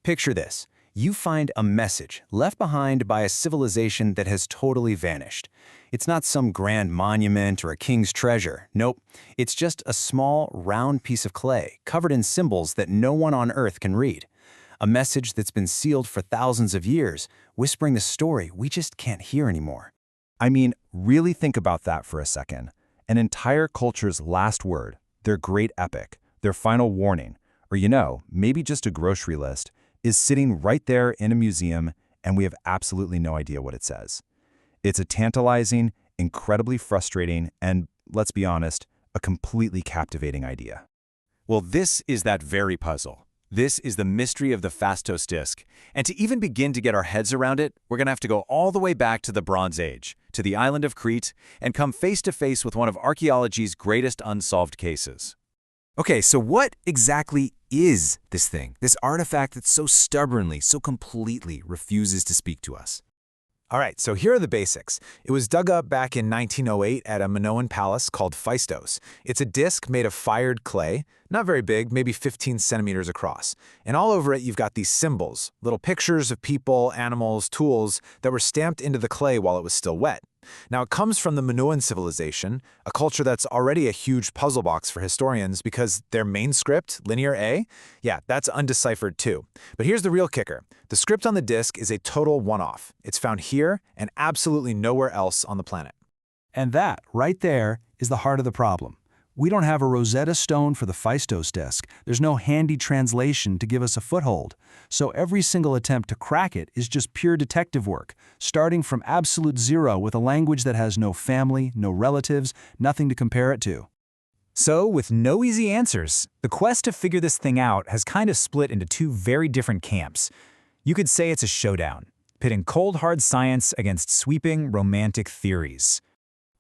Picture this. You find a message left behind by a civilization that has totally vanished. It's not some grand monument or a king's treasure. Nope. It's just a small, round piece of clay covered in symbols that no one on Earth can read. A message that's been sealed for thousands of years, whispering the story we just can't hear anymore. I mean, really think about that for a second. An entire culture's last word, their great epic, their final warning, or maybe just a grocery list, is sitting right there in a museum, and we have absolutely no idea what it says. It's a tantalizing, incredibly frustrating, and, let's be honest, a completely captivating idea. Well, this is that very puzzle. This is the mystery of the Phaistos Disk. And to even begin to get our heads around it, we're going to have to go all the way back to the Bronze Age, to the island of Crete, and come face to face with one of archaeology's greatest unsolved cases. Okay, so what exactly is this thing, this artifact that so stubbornly, so completely refuses to speak to us? All right, so here are the basics. It was dug up back in 1908 at a Minoan palace called Phaistos. It's a disc made of fired clay, not very big, maybe 15 centimeters across. And all over it, you've got these symbols, little pictures of people, animals, tools that were stamped into the clay while it was still wet. Now, it comes from the Minoan civilization, a culture that's already a huge puzzle box for historians because their main script, Linear A, yeah, that's undeciphered too. But here's the real kicker. The script on the disk is a total one-off. It's found here and absolutely nowhere else on the planet. And that, right there, is the heart of the problem. We don't have a Rosetta Stone for the Phaistos Disk. There's no handy translation to give us a foothold. So every single attempt to crack it is just pure detective work, starting from absolute zero with a language that has no family, no relatives, nothing to compare it to. So, with no easy answers, the quest to figure this thing out has kind of split into two very different camps. You could say it's a showdown, pitting cold hard science against sweeping romantic theories.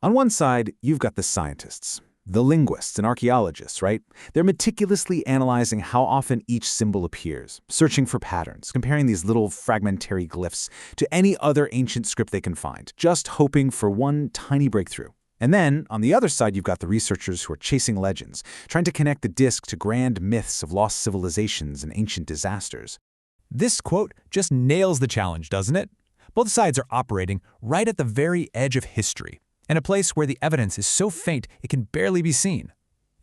On one side, you've got the scientists, the linguists and archaeologists, right? They're meticulously analyzing how often each symbol appears, searching for patterns, comparing these little fragmentary glyphs to any other ancient script they can find, just hoping for one tiny breakthrough. And then, on the other side, you've got the researchers who are chasing legends, trying to connect the disk to grand myths of lost civilizations and ancient disasters. This quote just nails the challenge, doesn't it? Both sides are operating right at the very edge of history, in a place where the evidence is so faint it can barely be seen.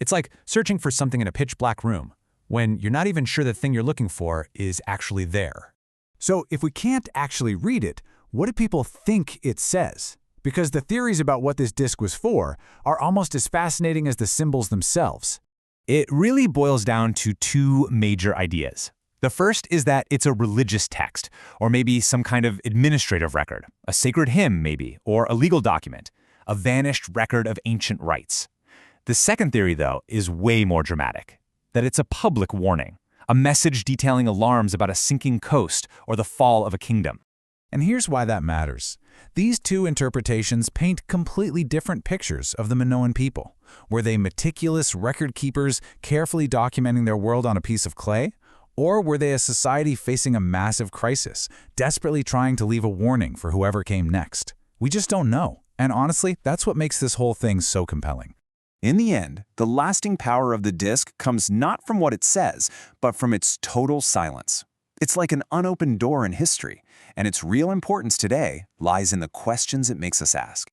It's like searching for something in a pitch-black room, when you're not even sure the thing you're looking for is actually there. So if we can't actually read it, what do people think it says? Because the theories about what this disk was for are almost as fascinating as the symbols themselves. It really boils down to two major ideas. The first is that it's a religious text, or maybe some kind of administrative record, a sacred hymn maybe, or a legal document, a vanished record of ancient rites. The second theory, though, is way more dramatic, that it's a public warning, a message detailing alarms about a sinking coast or the fall of a kingdom. And here's why that matters. These two interpretations paint completely different pictures of the Minoan people. Were they meticulous record keepers carefully documenting their world on a piece of clay? Or were they a society facing a massive crisis, desperately trying to leave a warning for whoever came next? We just don't know. And honestly, that's what makes this whole thing so compelling. In the end, the lasting power of the disk comes not from what it says, but from its total silence. It's like an unopened door in history, and its real importance today lies in the questions it makes us ask.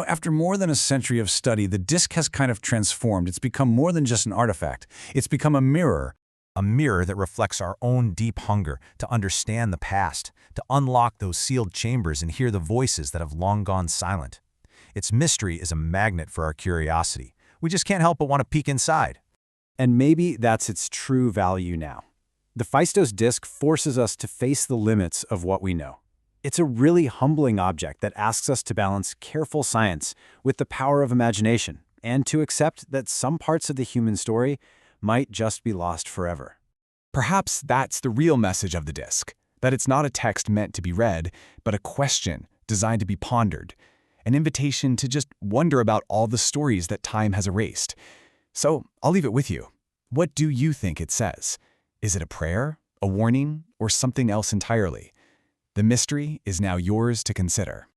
After more than a century of study, the disk has kind of transformed. It's become more than just an artifact. It's become a mirror that reflects our own deep hunger to understand the past, to unlock those sealed chambers and hear the voices that have long gone silent. Its mystery is a magnet for our curiosity. We just can't help but want to peek inside. And maybe that's its true value now. The Phaistos Disk forces us to face the limits of what we know. It's a really humbling object that asks us to balance careful science with the power of imagination, and to accept that some parts of the human story might just be lost forever. Perhaps that's the real message of the disk, that it's not a text meant to be read, but a question designed to be pondered, an invitation to just wonder about all the stories that time has erased. So I'll leave it with you. What do you think it says? Is it a prayer, a warning, or something else entirely? The mystery is now yours to consider.